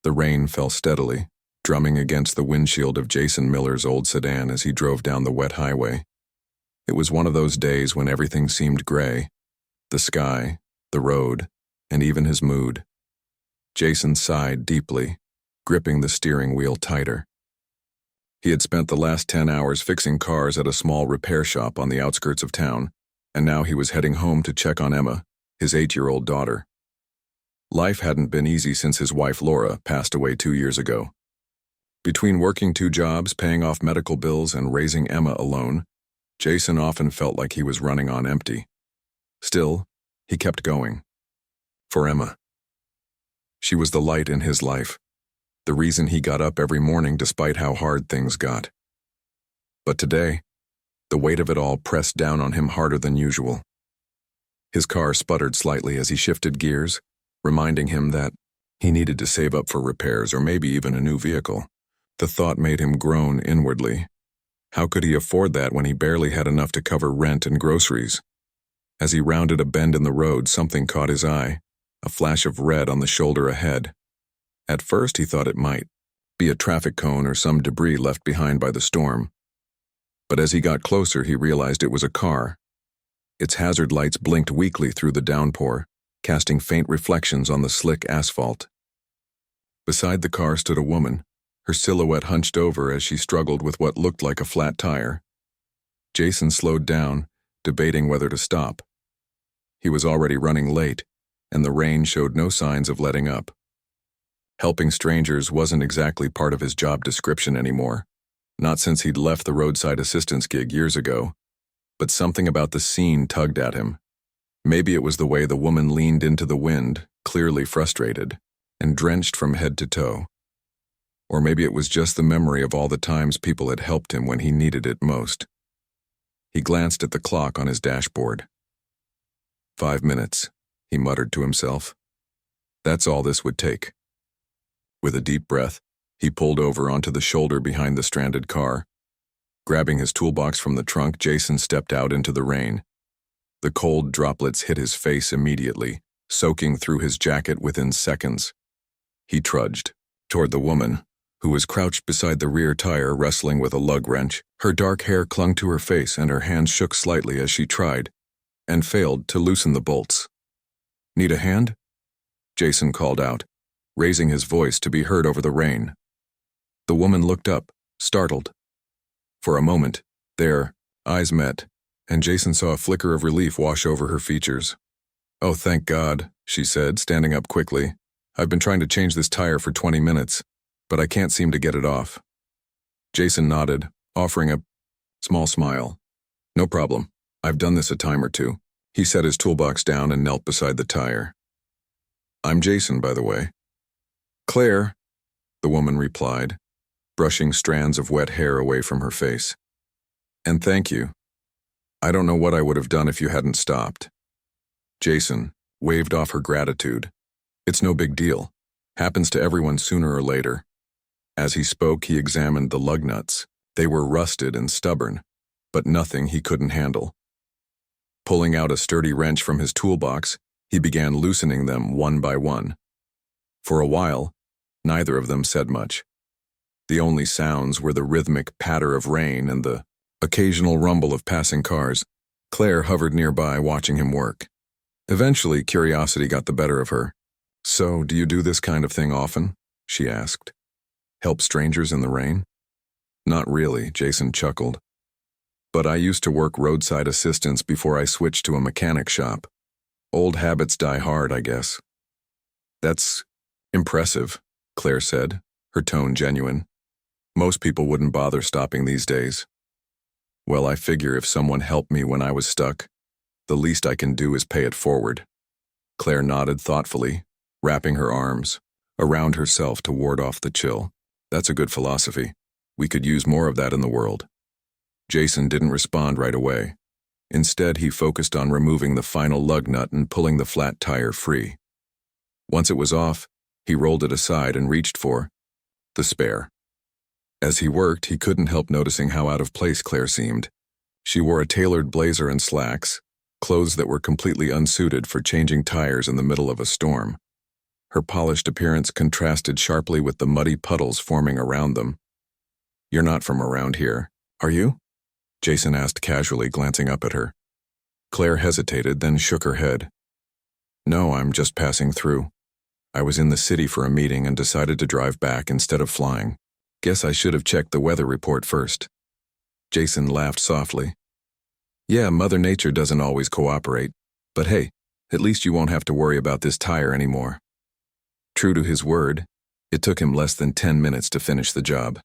The rain fell steadily, drumming against the windshield of Jason Miller's old sedan as he drove down the wet highway. It was one of those days when everything seemed gray. The sky, the road, and even his mood. Jason sighed deeply, gripping the steering wheel tighter. He had spent the last 10 hours fixing cars at a small repair shop on the outskirts of town, and now he was heading home to check on Emma, his 8-year-old daughter. Life hadn't been easy since his wife Laura passed away 2 years ago. Between working 2 jobs, paying off medical bills, and raising Emma alone, Jason often felt like he was running on empty. Still, he kept going. For Emma. She was the light in his life, the reason he got up every morning despite how hard things got. But today, the weight of it all pressed down on him harder than usual. His car sputtered slightly as he shifted gears, reminding him that he needed to save up for repairs or maybe even a new vehicle. The thought made him groan inwardly. How could he afford that when he barely had enough to cover rent and groceries? As he rounded a bend in the road, something caught his eye, a flash of red on the shoulder ahead. At first, he thought it might be a traffic cone or some debris left behind by the storm. But as he got closer, he realized it was a car. Its hazard lights blinked weakly through the downpour, casting faint reflections on the slick asphalt. Beside the car stood a woman, her silhouette hunched over as she struggled with what looked like a flat tire. Jason slowed down, debating whether to stop. He was already running late, and the rain showed no signs of letting up. Helping strangers wasn't exactly part of his job description anymore, not since he'd left the roadside assistance gig years ago. But something about the scene tugged at him. Maybe it was the way the woman leaned into the wind, clearly frustrated, and drenched from head to toe. Or maybe it was just the memory of all the times people had helped him when he needed it most. He glanced at the clock on his dashboard. 5 minutes, he muttered to himself. That's all this would take. With a deep breath, he pulled over onto the shoulder behind the stranded car. Grabbing his toolbox from the trunk, Jason stepped out into the rain. The cold droplets hit his face immediately, soaking through his jacket within seconds. He trudged toward the woman, who was crouched beside the rear tire wrestling with a lug wrench. Her dark hair clung to her face and her hands shook slightly as she tried, and failed, to loosen the bolts. "Need a hand?" Jason called out, raising his voice to be heard over the rain. The woman looked up, startled. For a moment, their eyes met, and Jason saw a flicker of relief wash over her features. "Oh, thank God," she said, standing up quickly. "I've been trying to change this tire for 20 minutes, but I can't seem to get it off." Jason nodded, offering a small smile. "No problem. I've done this a time or two." He set his toolbox down and knelt beside the tire. "I'm Jason, by the way." "Claire," the woman replied, brushing strands of wet hair away from her face. "And thank you. I don't know what I would have done if you hadn't stopped." Jason waved off her gratitude. "It's no big deal. Happens to everyone sooner or later." As he spoke, he examined the lug nuts. They were rusted and stubborn, but nothing he couldn't handle. Pulling out a sturdy wrench from his toolbox, he began loosening them one by one. For a while, neither of them said much. The only sounds were the rhythmic patter of rain and the occasional rumble of passing cars. Claire hovered nearby, watching him work. Eventually, curiosity got the better of her. "So, do you do this kind of thing often?" she asked. "Help strangers in the rain?" "Not really," Jason chuckled. "But I used to work roadside assistance before I switched to a mechanic shop. Old habits die hard, I guess." "That's impressive," Claire said, her tone genuine. "Most people wouldn't bother stopping these days." "Well, I figure if someone helped me when I was stuck, the least I can do is pay it forward." Claire nodded thoughtfully, wrapping her arms around herself to ward off the chill. "That's a good philosophy. We could use more of that in the world." Jason didn't respond right away. Instead, he focused on removing the final lug nut and pulling the flat tire free. Once it was off, he rolled it aside and reached for the spare. As he worked, he couldn't help noticing how out of place Claire seemed. She wore a tailored blazer and slacks, clothes that were completely unsuited for changing tires in the middle of a storm. Her polished appearance contrasted sharply with the muddy puddles forming around them. "You're not from around here, are you?" Jason asked casually, glancing up at her. Claire hesitated, then shook her head. "No, I'm just passing through. I was in the city for a meeting and decided to drive back instead of flying. Guess I should have checked the weather report first." Jason laughed softly. "Yeah, Mother Nature doesn't always cooperate, but hey, at least you won't have to worry about this tire anymore." True to his word, it took him less than 10 minutes to finish the job.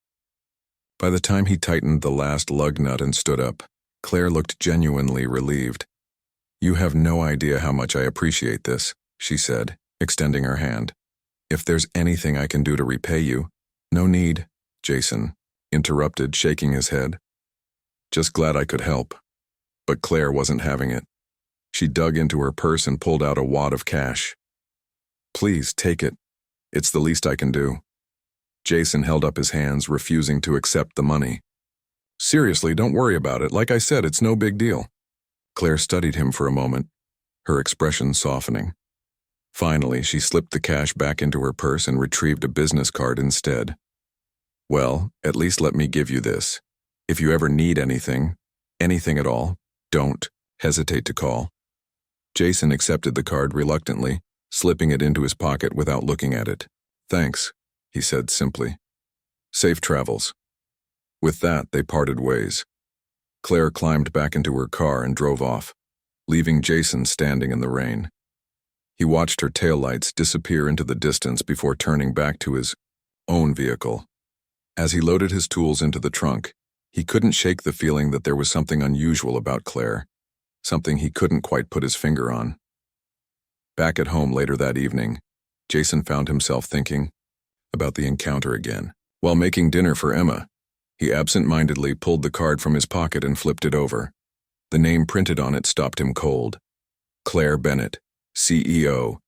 By the time he tightened the last lug nut and stood up, Claire looked genuinely relieved. "You have no idea how much I appreciate this," she said, extending her hand. "If there's anything I can do to repay you—" "No need," Jason interrupted, shaking his head. "Just glad I could help." But Claire wasn't having it. She dug into her purse and pulled out a wad of cash. "Please, take it. It's the least I can do." Jason held up his hands, refusing to accept the money. "Seriously, don't worry about it. Like I said, it's no big deal." Claire studied him for a moment, her expression softening. Finally, she slipped the cash back into her purse and retrieved a business card instead. "Well, at least let me give you this. If you ever need anything at all, don't hesitate to call." Jason accepted the card reluctantly, slipping it into his pocket without looking at it. "Thanks," he said simply. "Safe travels." With that, they parted ways. Claire climbed back into her car and drove off, leaving Jason standing in the rain. He watched her taillights disappear into the distance before turning back to his own vehicle. As he loaded his tools into the trunk, he couldn't shake the feeling that there was something unusual about Claire, something he couldn't quite put his finger on. Back at home later that evening, Jason found himself thinking about the encounter again. While making dinner for Emma, he absent-mindedly pulled the card from his pocket and flipped it over. The name printed on it stopped him cold. Claire Bennett, CEO,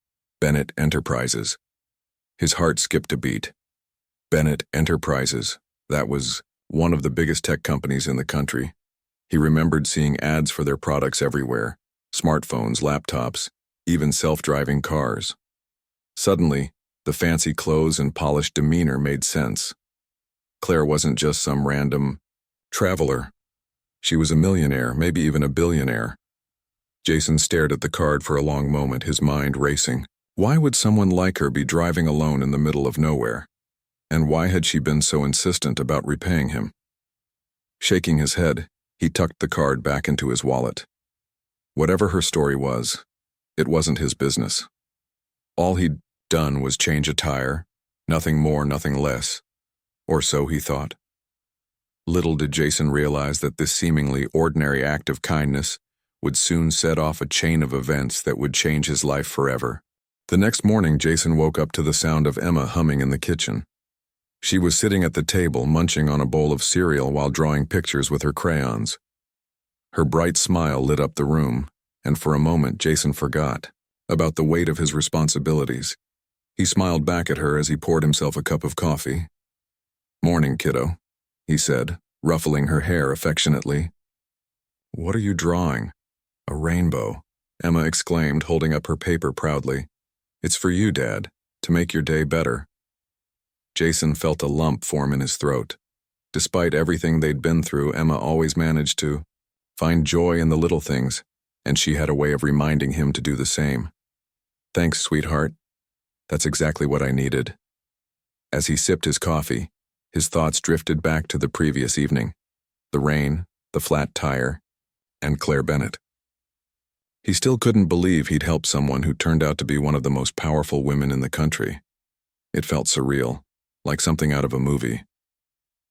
Bennett Enterprises. His heart skipped a beat. Bennett Enterprises, that was one of the biggest tech companies in the country. He remembered seeing ads for their products everywhere: smartphones, laptops, even self-driving cars. Suddenly, the fancy clothes and polished demeanor made sense. Claire wasn't just some random traveler. She was a millionaire, maybe even a billionaire. Jason stared at the card for a long moment, his mind racing. Why would someone like her be driving alone in the middle of nowhere? And why had she been so insistent about repaying him? Shaking his head, he tucked the card back into his wallet. Whatever her story was, it wasn't his business. All he'd done was change a tire, nothing more, nothing less. Or so he thought. Little did Jason realize that this seemingly ordinary act of kindness would soon set off a chain of events that would change his life forever. The next morning, Jason woke up to the sound of Emma humming in the kitchen. She was sitting at the table, munching on a bowl of cereal while drawing pictures with her crayons. Her bright smile lit up the room, and for a moment Jason forgot about the weight of his responsibilities. He smiled back at her as he poured himself a cup of coffee. "Morning, kiddo," he said, ruffling her hair affectionately. "What are you drawing?" "A rainbow," Emma exclaimed, holding up her paper proudly. "It's for you, Dad, to make your day better." Jason felt a lump form in his throat. Despite everything they'd been through, Emma always managed to find joy in the little things, and she had a way of reminding him to do the same. "Thanks, sweetheart. That's exactly what I needed." As he sipped his coffee, his thoughts drifted back to the previous evening: the rain, the flat tire, and Claire Bennett. He still couldn't believe he'd helped someone who turned out to be one of the most powerful women in the country. It felt surreal, like something out of a movie.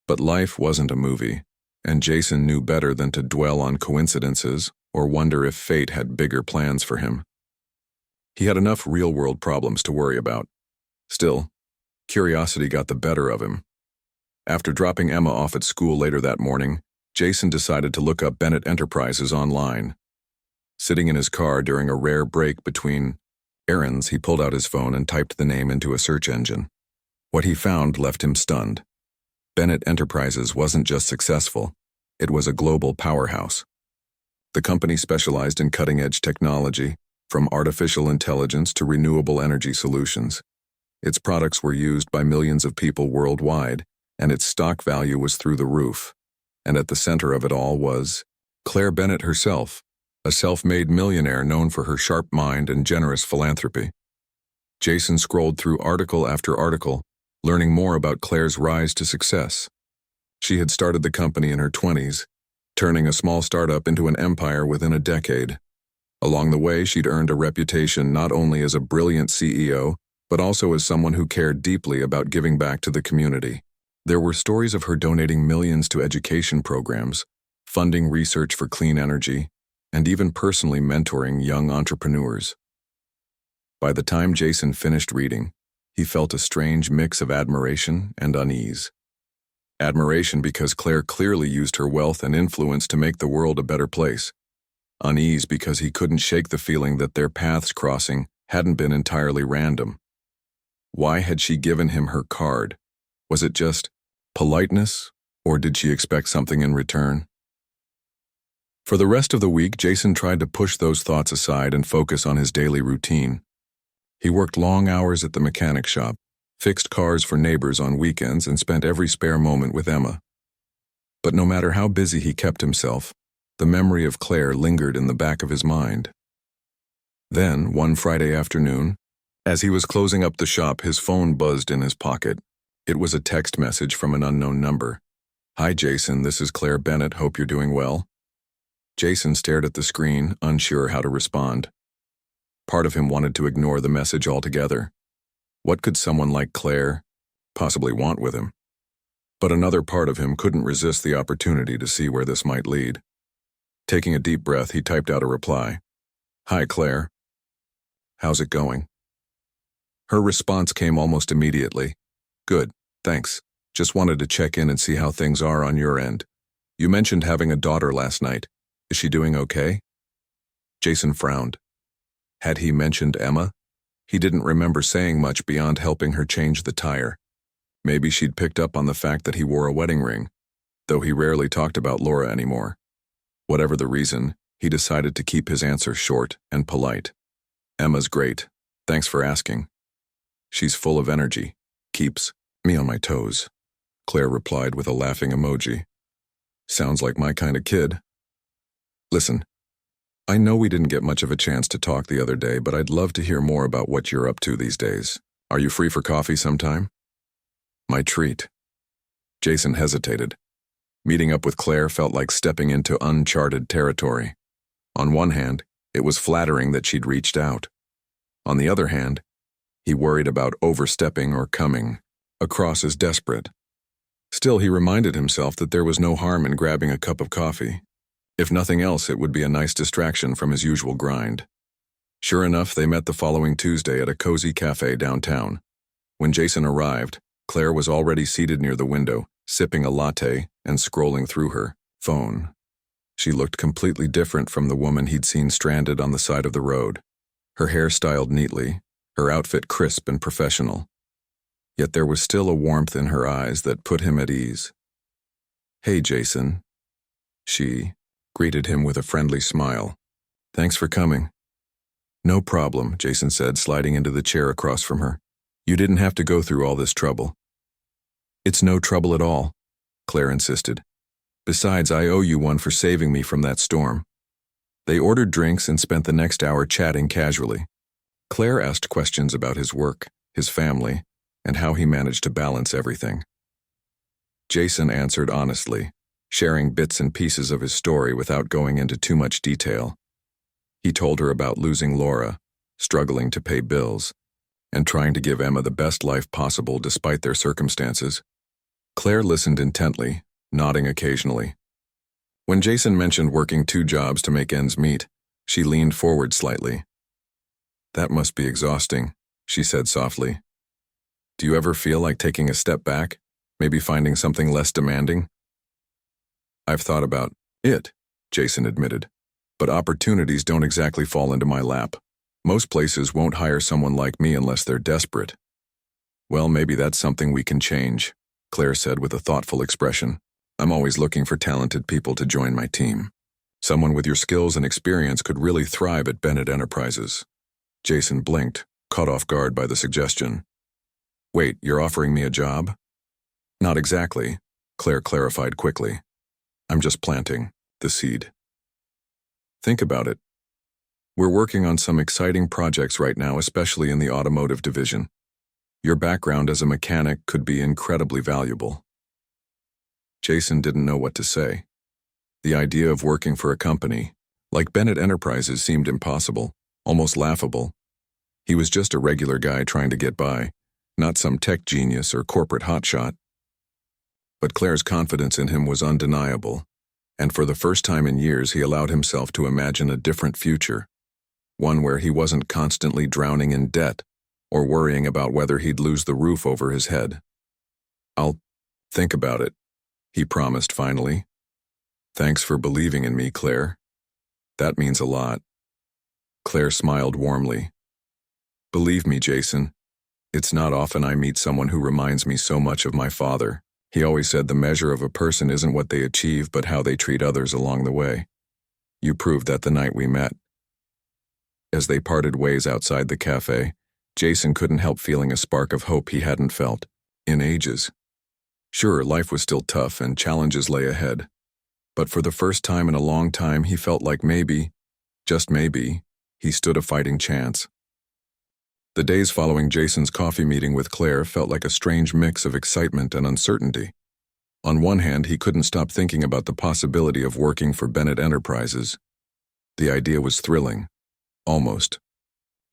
But life wasn't a movie, and Jason knew better than to dwell on coincidences or wonder if fate had bigger plans for him. He had enough real-world problems to worry about. Still, curiosity got the better of him. After dropping Emma off at school later that morning, Jason decided to look up Bennett Enterprises online. Sitting in his car during a rare break between errands, he pulled out his phone and typed the name into a search engine. What he found left him stunned. Bennett Enterprises wasn't just successful, it was a global powerhouse. The company specialized in cutting-edge technology, from artificial intelligence to renewable energy solutions. Its products were used by millions of people worldwide, and its stock value was through the roof. And at the center of it all was Claire Bennett herself, a self-made millionaire known for her sharp mind and generous philanthropy. Jason scrolled through article after article, learning more about Claire's rise to success. She had started the company in her 20s, turning a small startup into an empire within a decade. Along the way, she'd earned a reputation not only as a brilliant CEO, but also as someone who cared deeply about giving back to the community. There were stories of her donating millions to education programs, funding research for clean energy, and even personally mentoring young entrepreneurs. By the time Jason finished reading, he felt a strange mix of admiration and unease. Admiration because Claire clearly used her wealth and influence to make the world a better place. Unease because he couldn't shake the feeling that their paths crossing hadn't been entirely random. Why had she given him her card? Was it just politeness, or did she expect something in return? For the rest of the week, Jason tried to push those thoughts aside and focus on his daily routine. He worked long hours at the mechanic shop, fixed cars for neighbors on weekends, and spent every spare moment with Emma. But no matter how busy he kept himself, the memory of Claire lingered in the back of his mind. Then, one Friday afternoon, as he was closing up the shop, his phone buzzed in his pocket. It was a text message from an unknown number. "Hi Jason, this is Claire Bennett, hope you're doing well." Jason stared at the screen, unsure how to respond. Part of him wanted to ignore the message altogether. What could someone like Claire possibly want with him? But another part of him couldn't resist the opportunity to see where this might lead. Taking a deep breath, he typed out a reply. "Hi Claire. How's it going?" Her response came almost immediately. "Good, thanks. Just wanted to check in and see how things are on your end. You mentioned having a daughter last night. Is she doing okay?" Jason frowned. Had he mentioned Emma? He didn't remember saying much beyond helping her change the tire. Maybe she'd picked up on the fact that he wore a wedding ring, though he rarely talked about Laura anymore. Whatever the reason, he decided to keep his answer short and polite. "Emma's great. Thanks for asking. She's full of energy. Keeps me on my toes," Claire replied with a laughing emoji. "Sounds like my kind of kid." "Listen, I know we didn't get much of a chance to talk the other day, but I'd love to hear more about what you're up to these days. Are you free for coffee sometime?" "My treat." Jason hesitated. Meeting up with Claire felt like stepping into uncharted territory. On one hand, it was flattering that she'd reached out. On the other hand, he worried about overstepping or coming across as desperate. Still, he reminded himself that there was no harm in grabbing a cup of coffee. If nothing else, it would be a nice distraction from his usual grind. Sure enough, they met the following Tuesday at a cozy cafe downtown. When Jason arrived, Claire was already seated near the window, sipping a latte and scrolling through her phone. She looked completely different from the woman he'd seen stranded on the side of the road. Her hair styled neatly, her outfit crisp and professional. Yet there was still a warmth in her eyes that put him at ease. "Hey, Jason." She greeted him with a friendly smile. "Thanks for coming." "No problem," Jason said, sliding into the chair across from her. "You didn't have to go through all this trouble." "It's no trouble at all," Claire insisted. "Besides, I owe you one for saving me from that storm." They ordered drinks and spent the next hour chatting casually. Claire asked questions about his work, his family, and how he managed to balance everything. Jason answered honestly, sharing bits and pieces of his story without going into too much detail. He told her about losing Laura, struggling to pay bills, and trying to give Emma the best life possible despite their circumstances. Claire listened intently, nodding occasionally. When Jason mentioned working 2 jobs to make ends meet, she leaned forward slightly. "That must be exhausting," she said softly. "Do you ever feel like taking a step back, maybe finding something less demanding?" "I've thought about it," Jason admitted, "but opportunities don't exactly fall into my lap. Most places won't hire someone like me unless they're desperate." "Well, maybe that's something we can change," Claire said with a thoughtful expression. "I'm always looking for talented people to join my team. Someone with your skills and experience could really thrive at Bennett Enterprises." Jason blinked, caught off guard by the suggestion. Wait, you're offering me a job? Not exactly, Claire clarified quickly. I'm just planting the seed. Think about it. We're working on some exciting projects right now, especially in the automotive division. Your background as a mechanic could be incredibly valuable. Jason didn't know what to say. The idea of working for a company like Bennett Enterprises seemed impossible, almost laughable. He was just a regular guy trying to get by, not some tech genius or corporate hotshot. But Claire's confidence in him was undeniable, and for the first time in years he allowed himself to imagine a different future, one where he wasn't constantly drowning in debt or worrying about whether he'd lose the roof over his head. I'll think about it, he promised finally. Thanks for believing in me, Claire. That means a lot. Claire smiled warmly. Believe me, Jason, it's not often I meet someone who reminds me so much of my father. He always said the measure of a person isn't what they achieve but how they treat others along the way. You proved that the night we met. As they parted ways outside the cafe, Jason couldn't help feeling a spark of hope he hadn't felt in ages. Sure, life was still tough and challenges lay ahead. But for the first time in a long time, he felt like maybe, just maybe, he stood a fighting chance. The days following Jason's coffee meeting with Claire felt like a strange mix of excitement and uncertainty. On one hand, he couldn't stop thinking about the possibility of working for Bennett Enterprises. The idea was thrilling, almost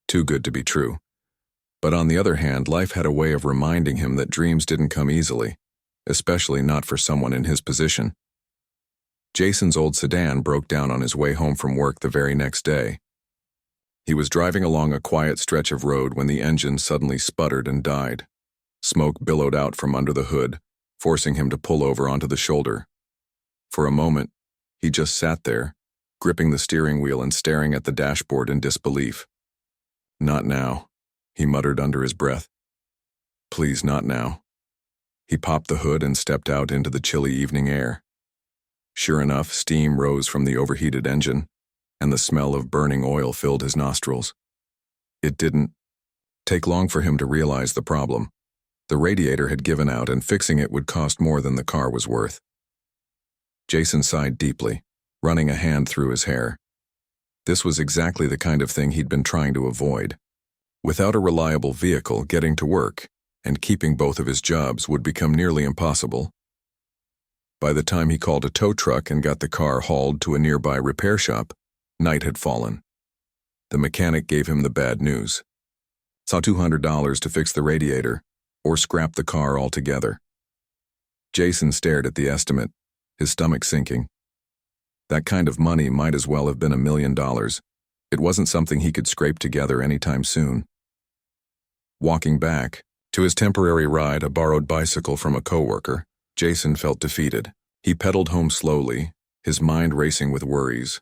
too good to be true. But on the other hand, life had a way of reminding him that dreams didn't come easily, especially not for someone in his position. Jason's old sedan broke down on his way home from work the very next day. He was driving along a quiet stretch of road when the engine suddenly sputtered and died. Smoke billowed out from under the hood, forcing him to pull over onto the shoulder. For a moment, he just sat there, gripping the steering wheel and staring at the dashboard in disbelief. Not now, he muttered under his breath. Please, not now. He popped the hood and stepped out into the chilly evening air. Sure enough, steam rose from the overheated engine, and the smell of burning oil filled his nostrils. It didn't take long for him to realize the problem. The radiator had given out, and fixing it would cost more than the car was worth. Jason sighed deeply, running a hand through his hair. This was exactly the kind of thing he'd been trying to avoid. Without a reliable vehicle, getting to work and keeping both of his jobs would become nearly impossible. By the time he called a tow truck and got the car hauled to a nearby repair shop, night had fallen. The mechanic gave him the bad news. Saw $200 to fix the radiator, or scrap the car altogether. Jason stared at the estimate, his stomach sinking. That kind of money might as well have been $1 million. It wasn't something he could scrape together anytime soon. Walking back to his temporary ride, a borrowed bicycle from a coworker, Jason felt defeated. He pedaled home slowly, his mind racing with worries.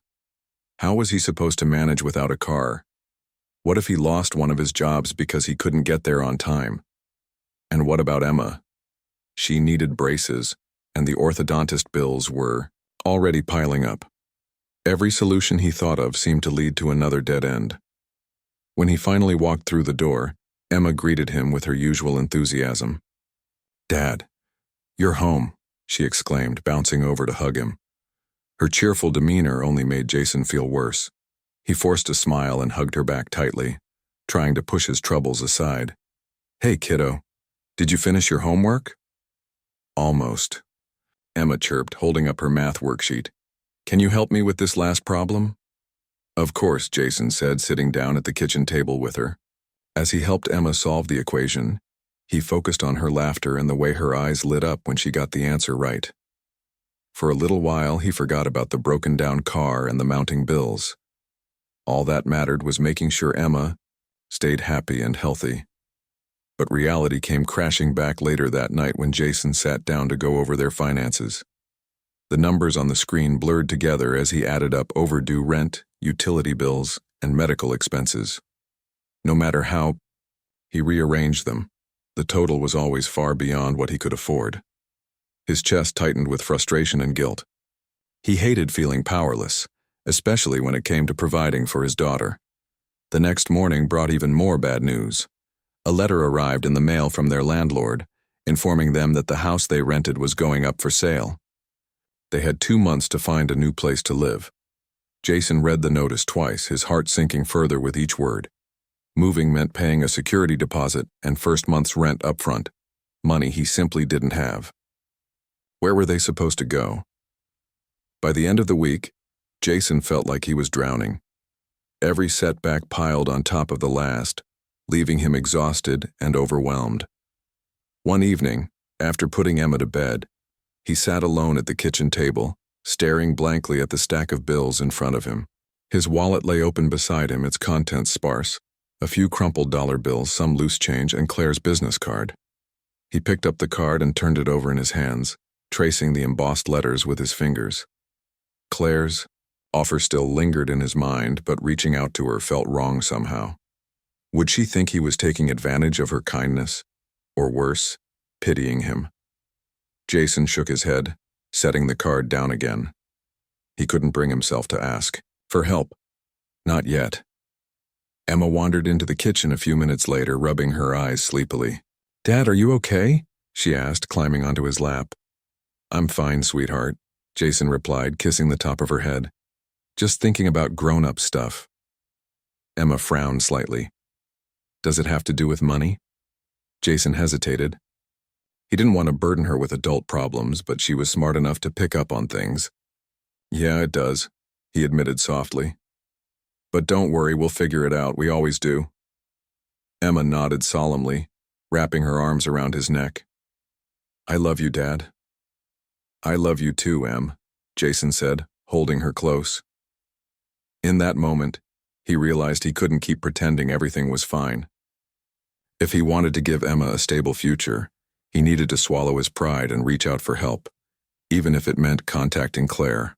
How was he supposed to manage without a car? What if he lost one of his jobs because he couldn't get there on time? And what about Emma? She needed braces, and the orthodontist bills were already piling up. Every solution he thought of seemed to lead to another dead end. When he finally walked through the door, Emma greeted him with her usual enthusiasm. "Dad, you're home," she exclaimed, bouncing over to hug him. Her cheerful demeanor only made Jason feel worse. He forced a smile and hugged her back tightly, trying to push his troubles aside. "Hey, kiddo, did you finish your homework?" "Almost," Emma chirped, holding up her math worksheet. "Can you help me with this last problem?" "Of course," Jason said, sitting down at the kitchen table with her. As he helped Emma solve the equation, he focused on her laughter and the way her eyes lit up when she got the answer right. For a little while, he forgot about the broken-down car and the mounting bills. All that mattered was making sure Emma stayed happy and healthy. But reality came crashing back later that night when Jason sat down to go over their finances. The numbers on the screen blurred together as he added up overdue rent, utility bills, and medical expenses. No matter how he rearranged them, the total was always far beyond what he could afford. His chest tightened with frustration and guilt. He hated feeling powerless, especially when it came to providing for his daughter. The next morning brought even more bad news. A letter arrived in the mail from their landlord, informing them that the house they rented was going up for sale. They had 2 months to find a new place to live. Jason read the notice twice, his heart sinking further with each word. Moving meant paying a security deposit and first month's rent upfront, money he simply didn't have. Where were they supposed to go? By the end of the week, Jason felt like he was drowning. Every setback piled on top of the last, leaving him exhausted and overwhelmed. One evening, after putting Emma to bed, he sat alone at the kitchen table, staring blankly at the stack of bills in front of him. His wallet lay open beside him, its contents sparse. A few crumpled dollar bills, some loose change, and Claire's business card. He picked up the card and turned it over in his hands, tracing the embossed letters with his fingers. Claire's offer still lingered in his mind, but reaching out to her felt wrong somehow. Would she think he was taking advantage of her kindness? Or worse, pitying him? Jason shook his head, setting the card down again. He couldn't bring himself to ask for help. Not yet. Emma wandered into the kitchen a few minutes later, rubbing her eyes sleepily. "Dad, are you okay?" she asked, climbing onto his lap. "I'm fine, sweetheart," Jason replied, kissing the top of her head. "Just thinking about grown-up stuff." Emma frowned slightly. "Does it have to do with money?" Jason hesitated. He didn't want to burden her with adult problems, but she was smart enough to pick up on things. "Yeah, it does," he admitted softly. "But don't worry, we'll figure it out, we always do." Emma nodded solemnly, wrapping her arms around his neck. "I love you, Dad." "I love you too, Em," Jason said, holding her close. In that moment, he realized he couldn't keep pretending everything was fine. If he wanted to give Emma a stable future, he needed to swallow his pride and reach out for help, even if it meant contacting Claire.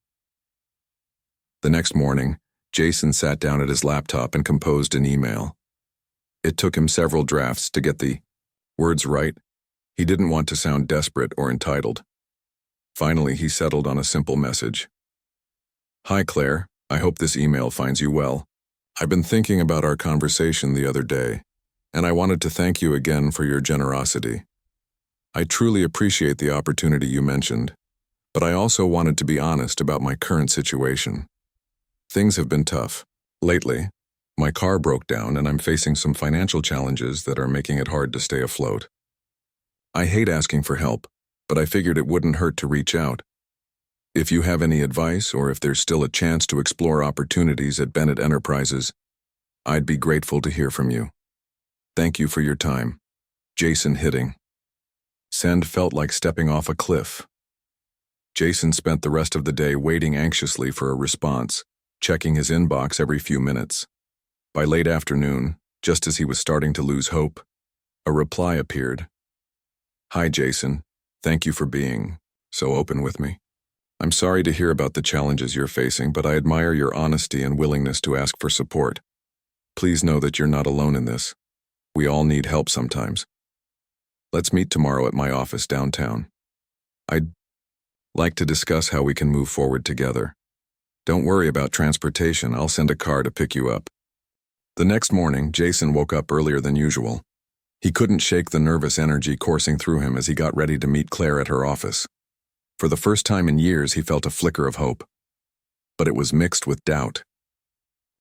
The next morning, Jason sat down at his laptop and composed an email. It took him several drafts to get the words right. He didn't want to sound desperate or entitled. Finally, he settled on a simple message. "Hi, Claire. I hope this email finds you well. I've been thinking about our conversation the other day, and I wanted to thank you again for your generosity. I truly appreciate the opportunity you mentioned, but I also wanted to be honest about my current situation. Things have been tough. Lately, my car broke down and I'm facing some financial challenges that are making it hard to stay afloat. I hate asking for help, but I figured it wouldn't hurt to reach out. If you have any advice or if there's still a chance to explore opportunities at Bennett Enterprises, I'd be grateful to hear from you. Thank you for your time. Jason Hitting." Send felt like stepping off a cliff. Jason spent the rest of the day waiting anxiously for a response, checking his inbox every few minutes. By late afternoon, just as he was starting to lose hope, a reply appeared. "Hi, Jason. Thank you for being so open with me. I'm sorry to hear about the challenges you're facing, but I admire your honesty and willingness to ask for support. Please know that you're not alone in this. We all need help sometimes. Let's meet tomorrow at my office downtown. I'd like to discuss how we can move forward together. Don't worry about transportation, I'll send a car to pick you up." The next morning, Jason woke up earlier than usual. He couldn't shake the nervous energy coursing through him as he got ready to meet Claire at her office. For the first time in years, he felt a flicker of hope. But it was mixed with doubt.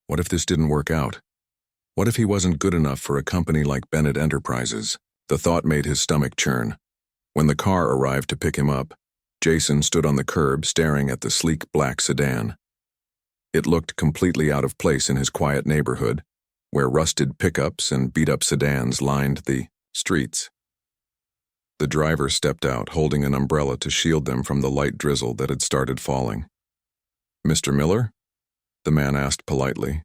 What if this didn't work out? What if he wasn't good enough for a company like Bennett Enterprises? The thought made his stomach churn. When the car arrived to pick him up, Jason stood on the curb staring at the sleek black sedan. It looked completely out of place in his quiet neighborhood, where rusted pickups and beat-up sedans lined the streets. The driver stepped out, holding an umbrella to shield them from the light drizzle that had started falling. "Mr. Miller?" the man asked politely.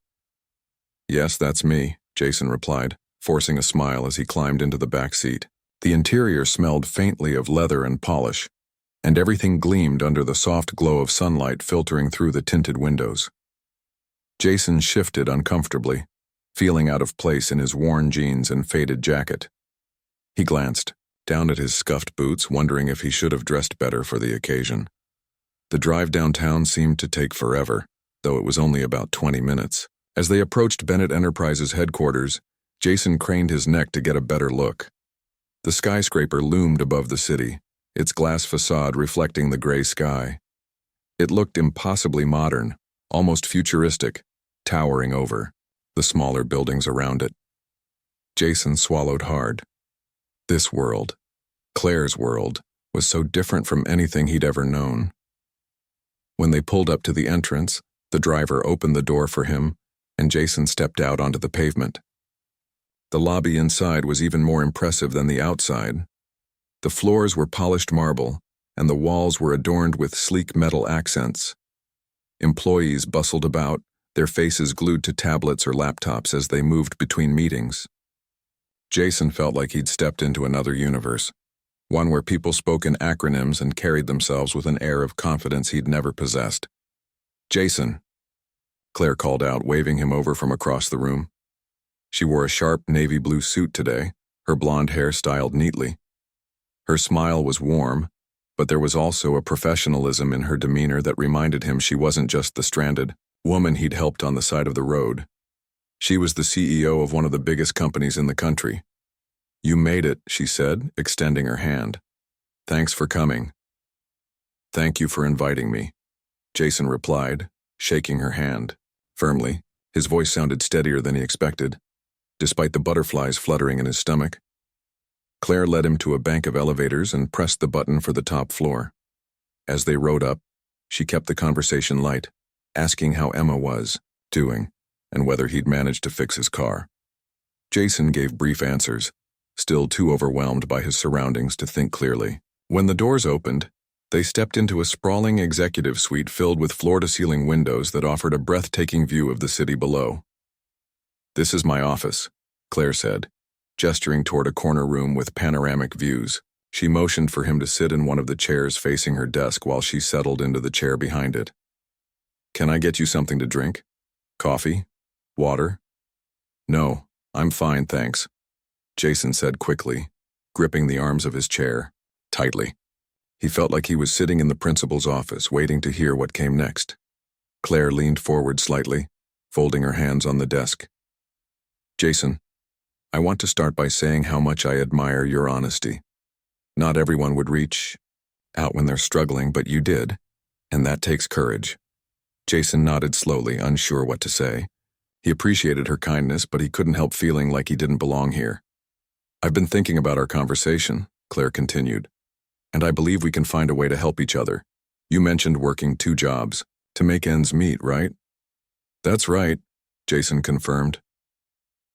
"Yes, that's me," Jason replied, forcing a smile as he climbed into the back seat. The interior smelled faintly of leather and polish, and everything gleamed under the soft glow of sunlight filtering through the tinted windows. Jason shifted uncomfortably, feeling out of place in his worn jeans and faded jacket. He glanced down at his scuffed boots, wondering if he should have dressed better for the occasion. The drive downtown seemed to take forever, though it was only about 20 minutes. As they approached Bennett Enterprises headquarters, Jason craned his neck to get a better look. The skyscraper loomed above the city, its glass facade reflecting the gray sky. It looked impossibly modern, almost futuristic, towering over the smaller buildings around it. Jason swallowed hard. This world, Claire's world, was so different from anything he'd ever known. When they pulled up to the entrance, the driver opened the door for him, and Jason stepped out onto the pavement. The lobby inside was even more impressive than the outside. The floors were polished marble, and the walls were adorned with sleek metal accents. Employees bustled about, their faces glued to tablets or laptops as they moved between meetings. Jason felt like he'd stepped into another universe, one where people spoke in acronyms and carried themselves with an air of confidence he'd never possessed. "Jason," Claire called out, waving him over from across the room. She wore a sharp navy blue suit today, her blonde hair styled neatly. Her smile was warm, but there was also a professionalism in her demeanor that reminded him she wasn't just the stranded woman he'd helped on the side of the road. She was the CEO of one of the biggest companies in the country. "You made it," she said, extending her hand. "Thanks for coming." "Thank you for inviting me," Jason replied, shaking her hand firmly. His voice sounded steadier than he expected, despite the butterflies fluttering in his stomach. Claire led him to a bank of elevators and pressed the button for the top floor. As they rode up, she kept the conversation light, asking how Emma was doing and whether he'd managed to fix his car. Jason gave brief answers, still too overwhelmed by his surroundings to think clearly. When the doors opened, they stepped into a sprawling executive suite filled with floor-to-ceiling windows that offered a breathtaking view of the city below. "This is my office," Claire said, gesturing toward a corner room with panoramic views. She motioned for him to sit in one of the chairs facing her desk while she settled into the chair behind it. "Can I get you something to drink? Coffee? Water?" "No, I'm fine, thanks," Jason said quickly, gripping the arms of his chair tightly. He felt like he was sitting in the principal's office, waiting to hear what came next. Claire leaned forward slightly, folding her hands on the desk. "Jason, I want to start by saying how much I admire your honesty. Not everyone would reach out when they're struggling, but you did, and that takes courage." Jason nodded slowly, unsure what to say. He appreciated her kindness, but he couldn't help feeling like he didn't belong here. "I've been thinking about our conversation," Claire continued, "and I believe we can find a way to help each other. You mentioned working 2 jobs to make ends meet, right?" "That's right," Jason confirmed.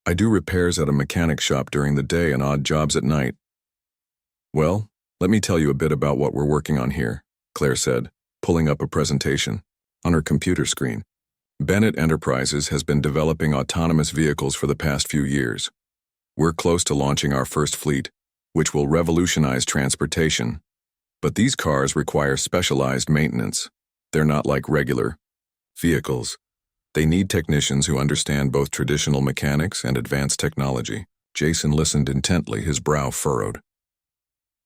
"I do repairs at a mechanic shop during the day and odd jobs at night." "Well, let me tell you a bit about what we're working on here," Claire said, pulling up a presentation on her computer screen. "Bennett Enterprises has been developing autonomous vehicles for the past few years. We're close to launching our first fleet, which will revolutionize transportation. But these cars require specialized maintenance. They're not like regular vehicles. They need technicians who understand both traditional mechanics and advanced technology." Jason listened intently, his brow furrowed.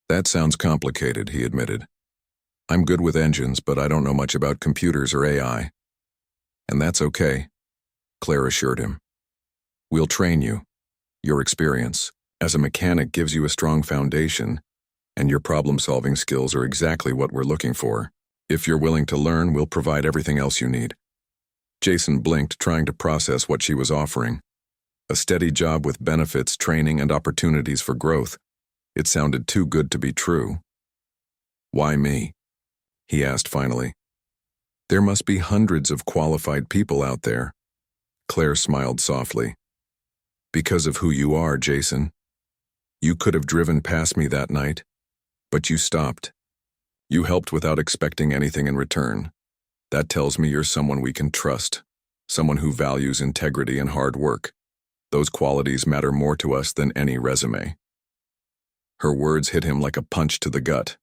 "That sounds complicated," he admitted. "I'm good with engines, but I don't know much about computers or AI." "And that's okay," Claire assured him. "We'll train you. Your experience as a mechanic gives you a strong foundation, and your problem-solving skills are exactly what we're looking for. If you're willing to learn, we'll provide everything else you need." Jason blinked, trying to process what she was offering. A steady job with benefits, training, and opportunities for growth. It sounded too good to be true. "Why me?" he asked finally. "There must be hundreds of qualified people out there." Claire smiled softly. "Because of who you are, Jason. You could have driven past me that night, but you stopped. You helped without expecting anything in return. That tells me you're someone we can trust, someone who values integrity and hard work. Those qualities matter more to us than any resume." Her words hit him like a punch to the gut.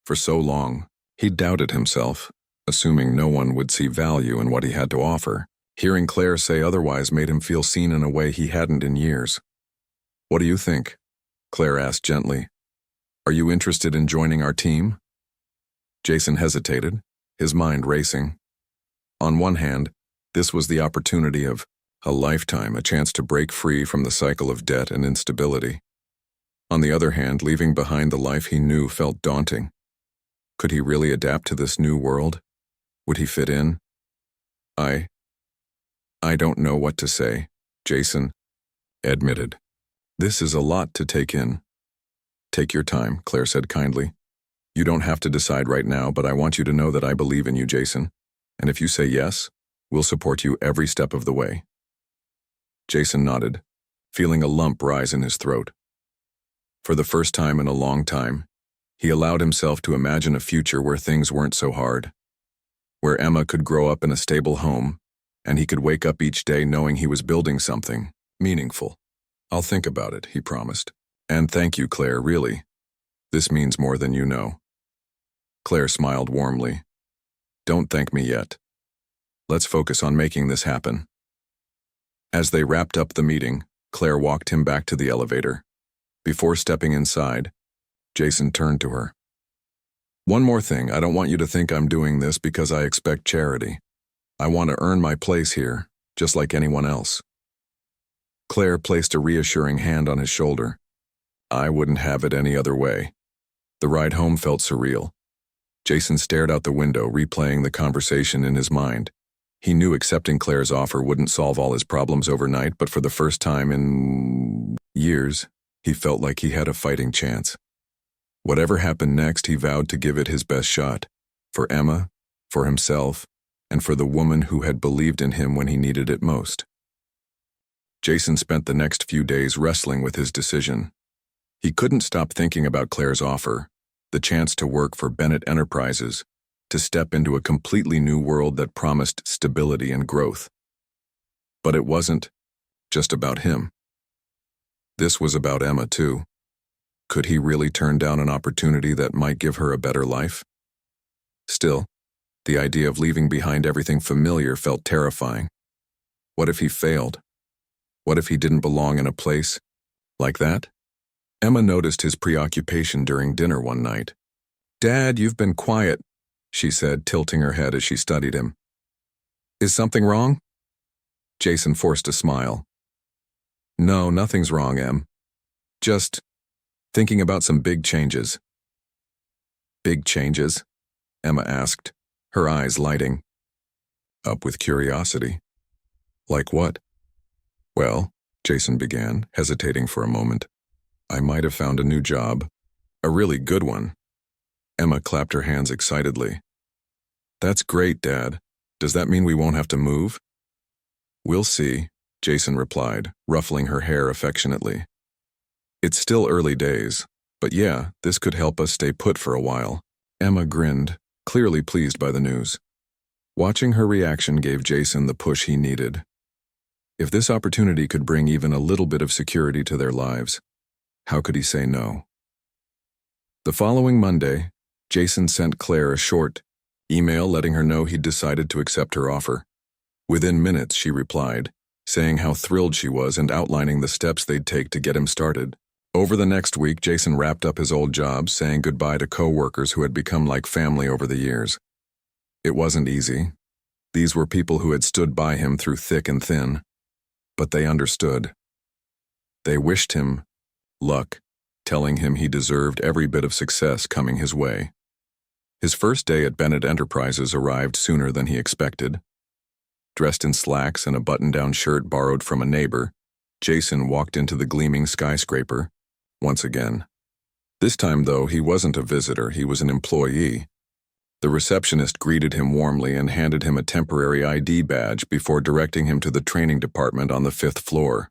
For so long, he doubted himself, assuming no one would see value in what he had to offer. Hearing Claire say otherwise made him feel seen in a way he hadn't in years. "What do you think?" Claire asked gently. "Are you interested in joining our team?" Jason hesitated, his mind racing. On one hand, this was the opportunity of A lifetime, a chance to break free from the cycle of debt and instability. On the other hand, leaving behind the life he knew felt daunting. Could he really adapt to this new world? Would he fit in? I don't know what to say, Jason admitted. This is a lot to take in. Take your time, Claire said kindly. You don't have to decide right now, but I want you to know that I believe in you, Jason. And if you say yes, we'll support you every step of the way. Jason nodded, feeling a lump rise in his throat. For the first time in a long time, he allowed himself to imagine a future where things weren't so hard, where Emma could grow up in a stable home, and he could wake up each day knowing he was building something meaningful. I'll think about it, he promised. And thank you, Claire, really. This means more than you know. Claire smiled warmly. Don't thank me yet. Let's focus on making this happen. As they wrapped up the meeting, Claire walked him back to the elevator. Before stepping inside, Jason turned to her. One more thing, I don't want you to think I'm doing this because I expect charity. I want to earn my place here, just like anyone else. Claire placed a reassuring hand on his shoulder. I wouldn't have it any other way. The ride home felt surreal. Jason stared out the window, replaying the conversation in his mind. He knew accepting Claire's offer wouldn't solve all his problems overnight, but for the first time in years, he felt like he had a fighting chance. Whatever happened next, he vowed to give it his best shot. For Emma, for himself, and for the woman who had believed in him when he needed it most. Jason spent the next few days wrestling with his decision. He couldn't stop thinking about Claire's offer, the chance to work for Bennett Enterprises, to step into a completely new world that promised stability and growth. But it wasn't just about him. This was about Emma, too. Could he really turn down an opportunity that might give her a better life? Still, the idea of leaving behind everything familiar felt terrifying. What if he failed? What if he didn't belong in a place like that? Emma noticed his preoccupation during dinner one night. "Dad, you've been quiet," she said, tilting her head as she studied him. "Is something wrong?" Jason forced a smile. "No, nothing's wrong, Em. Just thinking about some big changes." "Big changes?" Emma asked, her eyes lighting up with curiosity. "Like what?" "Well," Jason began, hesitating for a moment, "I might have found a new job. A really good one." Emma clapped her hands excitedly. "That's great, Dad. Does that mean we won't have to move?" "We'll see," Jason replied, ruffling her hair affectionately. "It's still early days, but yeah, this could help us stay put for a while." Emma grinned, clearly pleased by the news. Watching her reaction gave Jason the push he needed. If this opportunity could bring even a little bit of security to their lives, how could he say no? The following Monday, Jason sent Claire a short email letting her know he'd decided to accept her offer. Within minutes, she replied, saying how thrilled she was and outlining the steps they'd take to get him started. Over the next week, Jason wrapped up his old job, saying goodbye to co-workers who had become like family over the years. It wasn't easy. These were people who had stood by him through thick and thin. But they understood. They wished him luck, telling him he deserved every bit of success coming his way. His first day at Bennett Enterprises arrived sooner than he expected. Dressed in slacks and a button-down shirt borrowed from a neighbor, Jason walked into the gleaming skyscraper, once again. This time, though, he wasn't a visitor, he was an employee. The receptionist greeted him warmly and handed him a temporary ID badge before directing him to the training department on the 5th floor.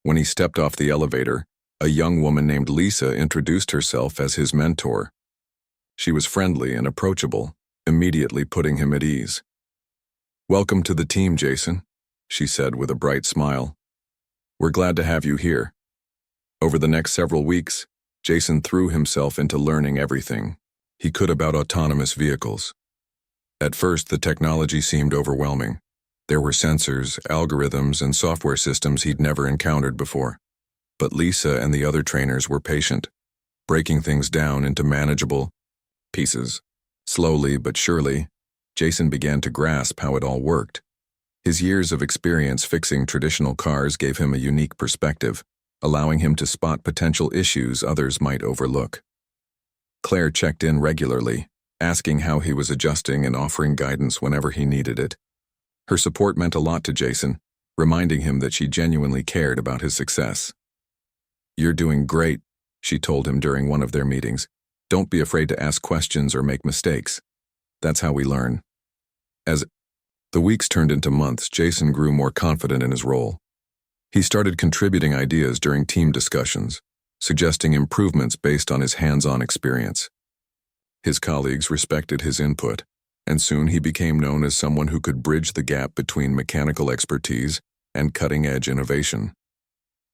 When he stepped off the elevator, a young woman named Lisa introduced herself as his mentor. She was friendly and approachable, immediately putting him at ease. "Welcome to the team, Jason," she said with a bright smile. "We're glad to have you here." Over the next several weeks, Jason threw himself into learning everything he could about autonomous vehicles. At first, the technology seemed overwhelming. There were sensors, algorithms, and software systems he'd never encountered before. But Lisa and the other trainers were patient, breaking things down into manageable pieces. Slowly but surely, Jason began to grasp how it all worked. His years of experience fixing traditional cars gave him a unique perspective, allowing him to spot potential issues others might overlook. Claire checked in regularly, asking how he was adjusting and offering guidance whenever he needed it. Her support meant a lot to Jason, reminding him that she genuinely cared about his success. "You're doing great," she told him during one of their meetings. "Don't be afraid to ask questions or make mistakes. That's how we learn." As the weeks turned into months, Jason grew more confident in his role. He started contributing ideas during team discussions, suggesting improvements based on his hands-on experience. His colleagues respected his input, and soon he became known as someone who could bridge the gap between mechanical expertise and cutting-edge innovation.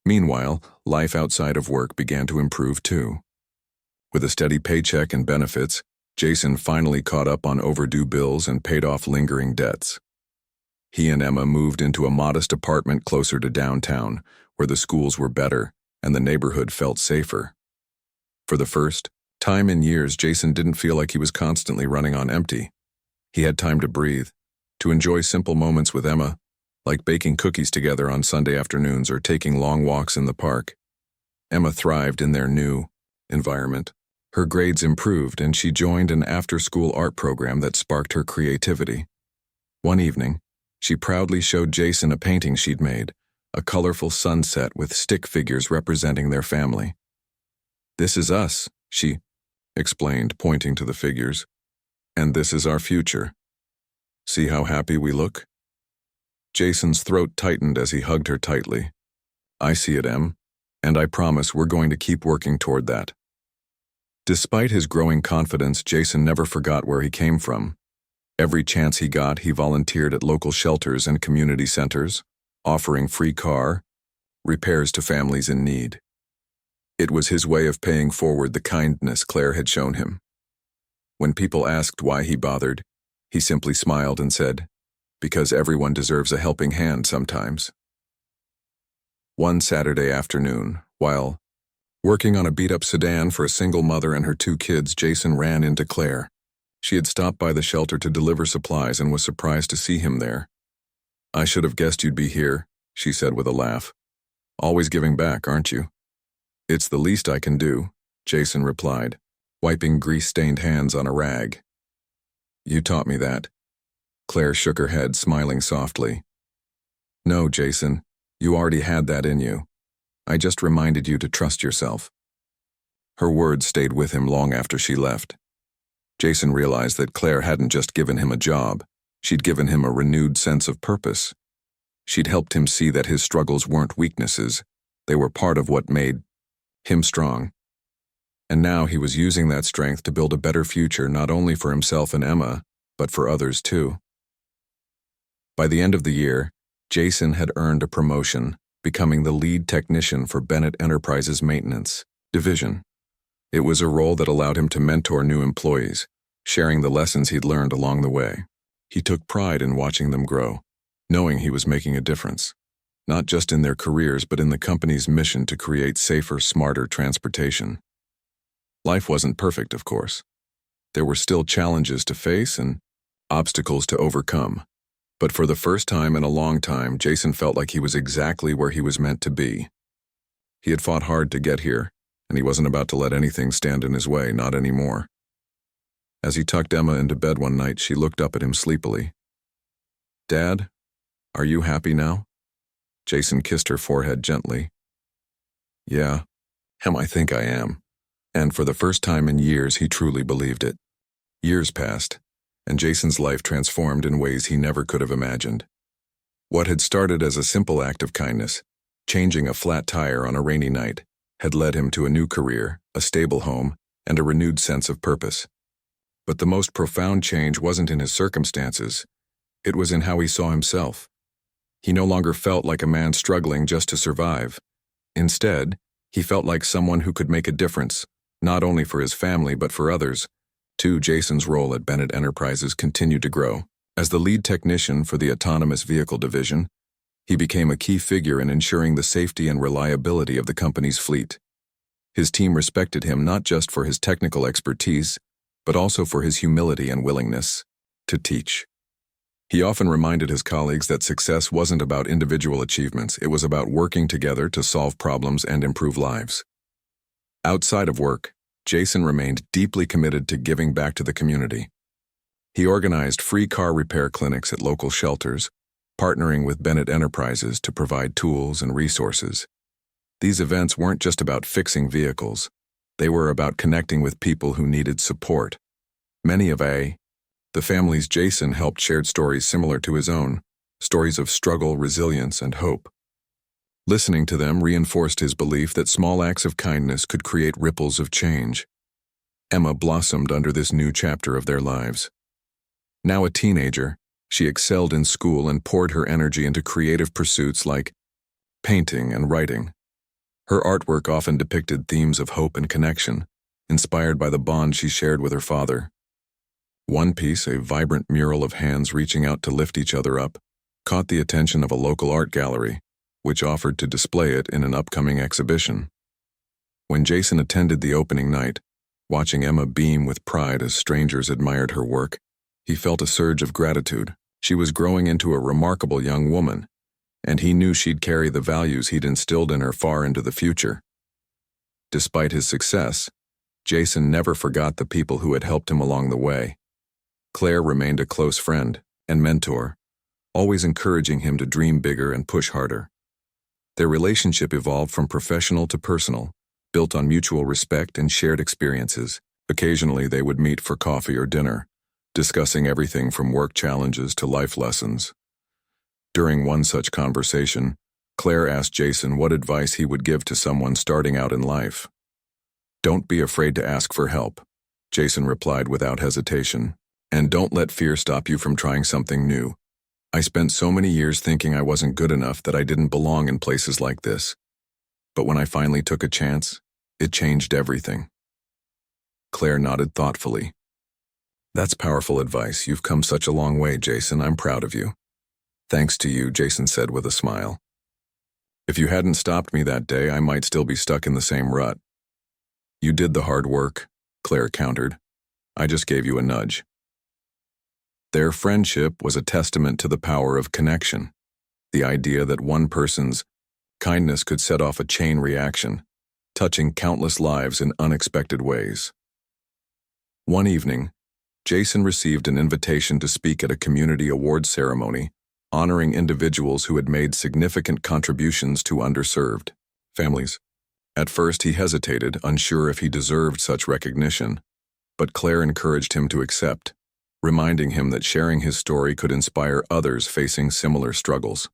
Meanwhile, life outside of work began to improve too. With a steady paycheck and benefits, Jason finally caught up on overdue bills and paid off lingering debts. He and Emma moved into a modest apartment closer to downtown, where the schools were better and the neighborhood felt safer. For the first time in years, Jason didn't feel like he was constantly running on empty. He had time to breathe, to enjoy simple moments with Emma, like baking cookies together on Sunday afternoons or taking long walks in the park. Emma thrived in their new environment. Her grades improved, and she joined an after-school art program that sparked her creativity. One evening, she proudly showed Jason a painting she'd made, a colorful sunset with stick figures representing their family. "This is us," she explained, pointing to the figures. "And this is our future. See how happy we look?" Jason's throat tightened as he hugged her tightly. "I see it, Em, and I promise we're going to keep working toward that." Despite his growing confidence, Jason never forgot where he came from. Every chance he got, he volunteered at local shelters and community centers, offering free car repairs to families in need. It was his way of paying forward the kindness Claire had shown him. When people asked why he bothered, he simply smiled and said, "Because everyone deserves a helping hand sometimes." One Saturday afternoon, while working on a beat-up sedan for a single mother and her 2 kids, Jason ran into Claire. She had stopped by the shelter to deliver supplies and was surprised to see him there. "I should have guessed you'd be here," she said with a laugh. "Always giving back, aren't you?" "It's the least I can do," Jason replied, wiping grease-stained hands on a rag. "You taught me that." Claire shook her head, smiling softly. "No, Jason, you already had that in you. I just reminded you to trust yourself." Her words stayed with him long after she left. Jason realized that Claire hadn't just given him a job, she'd given him a renewed sense of purpose. She'd helped him see that his struggles weren't weaknesses, they were part of what made him strong. And now he was using that strength to build a better future not only for himself and Emma, but for others too. By the end of the year, Jason had earned a promotion, becoming the lead technician for Bennett Enterprises' maintenance division. It was a role that allowed him to mentor new employees, sharing the lessons he'd learned along the way. He took pride in watching them grow, knowing he was making a difference, not just in their careers but in the company's mission to create safer, smarter transportation. Life wasn't perfect, of course. There were still challenges to face and obstacles to overcome. But for the first time in a long time, Jason felt like he was exactly where he was meant to be. He had fought hard to get here, and he wasn't about to let anything stand in his way, not anymore. As he tucked Emma into bed one night, she looked up at him sleepily. "Dad, are you happy now?" Jason kissed her forehead gently. "Yeah, Em, I think I am." And for the first time in years, he truly believed it. Years passed, and Jason's life transformed in ways he never could have imagined. What had started as a simple act of kindness, changing a flat tire on a rainy night, had led him to a new career, a stable home, and a renewed sense of purpose. But the most profound change wasn't in his circumstances, it was in how he saw himself. He no longer felt like a man struggling just to survive. Instead, he felt like someone who could make a difference, not only for his family but for others. Too, Jason's role at Bennett Enterprises continued to grow. As the lead technician for the autonomous vehicle division, he became a key figure in ensuring the safety and reliability of the company's fleet. His team respected him not just for his technical expertise, but also for his humility and willingness to teach. He often reminded his colleagues that success wasn't about individual achievements, it was about working together to solve problems and improve lives. Outside of work, Jason remained deeply committed to giving back to the community. He organized free car repair clinics at local shelters, partnering with Bennett Enterprises to provide tools and resources. These events weren't just about fixing vehicles. They were about connecting with people who needed support. Many of the families Jason helped shared stories similar to his own, stories of struggle, resilience, and hope. Listening to them reinforced his belief that small acts of kindness could create ripples of change. Emma blossomed under this new chapter of their lives. Now a teenager, she excelled in school and poured her energy into creative pursuits like painting and writing. Her artwork often depicted themes of hope and connection, inspired by the bond she shared with her father. One piece, a vibrant mural of hands reaching out to lift each other up, caught the attention of a local art gallery, which offered to display it in an upcoming exhibition. When Jason attended the opening night, watching Emma beam with pride as strangers admired her work, he felt a surge of gratitude. She was growing into a remarkable young woman, and he knew she'd carry the values he'd instilled in her far into the future. Despite his success, Jason never forgot the people who had helped him along the way. Claire remained a close friend and mentor, always encouraging him to dream bigger and push harder. Their relationship evolved from professional to personal, built on mutual respect and shared experiences. Occasionally they would meet for coffee or dinner, discussing everything from work challenges to life lessons. During one such conversation, Claire asked Jason what advice he would give to someone starting out in life. "Don't be afraid to ask for help," Jason replied without hesitation. "And don't let fear stop you from trying something new. I spent so many years thinking I wasn't good enough, that I didn't belong in places like this. But when I finally took a chance, it changed everything." Claire nodded thoughtfully. "That's powerful advice. You've come such a long way, Jason. I'm proud of you." "Thanks to you," Jason said with a smile. "If you hadn't stopped me that day, I might still be stuck in the same rut." "You did the hard work," Claire countered. "I just gave you a nudge." Their friendship was a testament to the power of connection, the idea that one person's kindness could set off a chain reaction, touching countless lives in unexpected ways. One evening, Jason received an invitation to speak at a community awards ceremony, honoring individuals who had made significant contributions to underserved families. At first he hesitated, unsure if he deserved such recognition, but Claire encouraged him to accept, reminding him that sharing his story could inspire others facing similar struggles.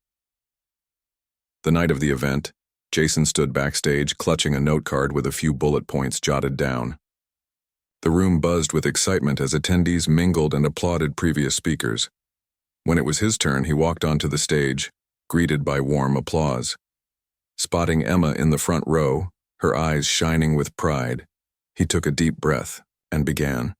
The night of the event, Jason stood backstage clutching a note card with a few bullet points jotted down. The room buzzed with excitement as attendees mingled and applauded previous speakers. When it was his turn, he walked onto the stage, greeted by warm applause. Spotting Emma in the front row, her eyes shining with pride, he took a deep breath and began.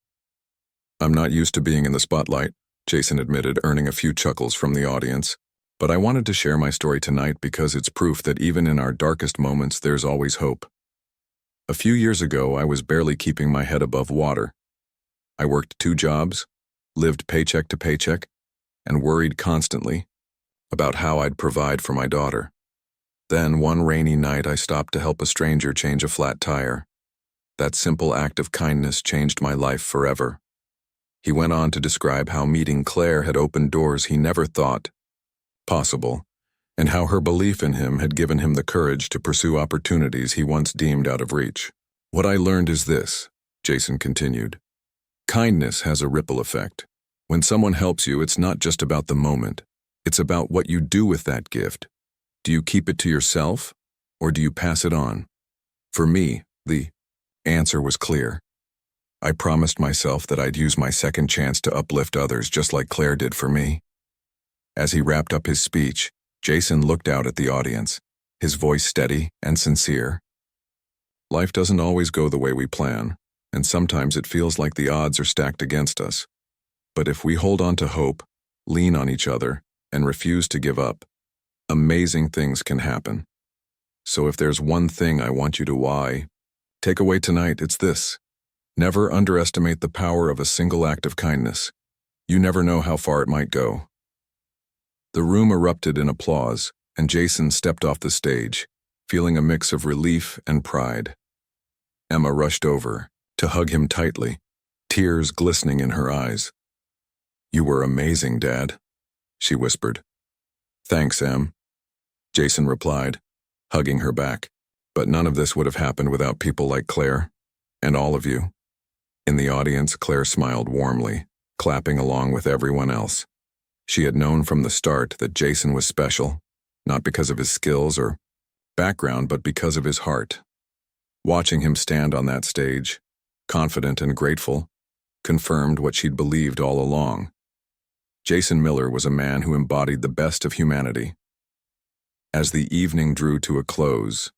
"I'm not used to being in the spotlight," Jason admitted, earning a few chuckles from the audience. "But I wanted to share my story tonight because it's proof that even in our darkest moments, there's always hope. A few years ago, I was barely keeping my head above water. I worked 2 jobs, lived paycheck to paycheck, and worried constantly about how I'd provide for my daughter. Then, one rainy night, I stopped to help a stranger change a flat tire. That simple act of kindness changed my life forever." He went on to describe how meeting Claire had opened doors he never thought possible, and how her belief in him had given him the courage to pursue opportunities he once deemed out of reach. "What I learned is this," Jason continued. "Kindness has a ripple effect. When someone helps you, it's not just about the moment. It's about what you do with that gift. Do you keep it to yourself, or do you pass it on?" For me, the answer was clear. I promised myself that I'd use my second chance to uplift others just like Claire did for me. As he wrapped up his speech, Jason looked out at the audience, his voice steady and sincere. Life doesn't always go the way we plan, and sometimes it feels like the odds are stacked against us. But if we hold on to hope, lean on each other, and refuse to give up, amazing things can happen. So if there's one thing I want you to take away tonight, it's this. Never underestimate the power of a single act of kindness. You never know how far it might go. The room erupted in applause, and Jason stepped off the stage, feeling a mix of relief and pride. Emma rushed over to hug him tightly, tears glistening in her eyes. "You were amazing, Dad," she whispered. "Thanks, Em," Jason replied, hugging her back. "But none of this would have happened without people like Claire, and all of you." In the audience, Claire smiled warmly, clapping along with everyone else. She had known from the start that Jason was special, not because of his skills or background, but because of his heart. Watching him stand on that stage, confident and grateful, confirmed what she'd believed all along. Jason Miller was a man who embodied the best of humanity. As the evening drew to a close,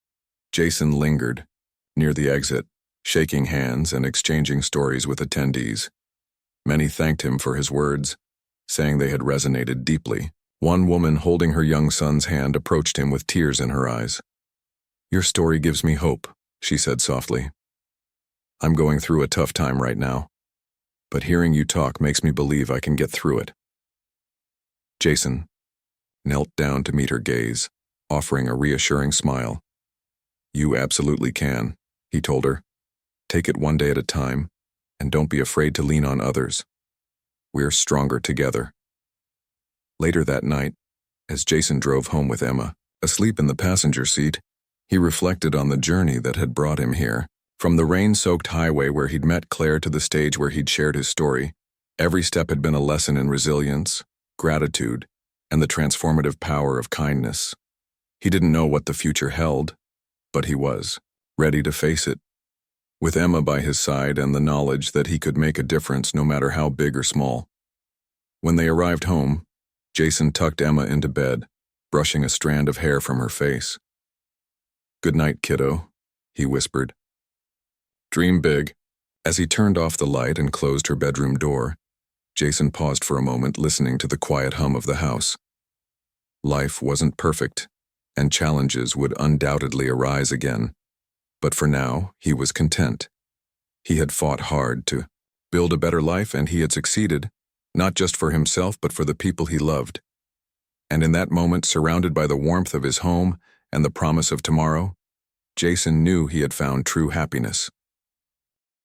Jason lingered near the exit, shaking hands and exchanging stories with attendees. Many thanked him for his words, saying they had resonated deeply. One woman holding her young son's hand approached him with tears in her eyes. "Your story gives me hope," she said softly. "I'm going through a tough time right now, but hearing you talk makes me believe I can get through it." Jason knelt down to meet her gaze, offering a reassuring smile. "You absolutely can," he told her. "Take it one day at a time, and don't be afraid to lean on others. We're stronger together." Later that night, as Jason drove home with Emma, asleep in the passenger seat, he reflected on the journey that had brought him here. From the rain-soaked highway where he'd met Claire to the stage where he'd shared his story, every step had been a lesson in resilience, gratitude, and the transformative power of kindness. He didn't know what the future held, but he was ready to face it. With Emma by his side and the knowledge that he could make a difference no matter how big or small. When they arrived home, Jason tucked Emma into bed, brushing a strand of hair from her face. "Good night, kiddo," he whispered. "Dream big." As he turned off the light and closed her bedroom door, Jason paused for a moment, listening to the quiet hum of the house. Life wasn't perfect, and challenges would undoubtedly arise again. But for now, he was content. He had fought hard to build a better life, and he had succeeded, not just for himself, but for the people he loved. And in that moment, surrounded by the warmth of his home and the promise of tomorrow, Jason knew he had found true happiness.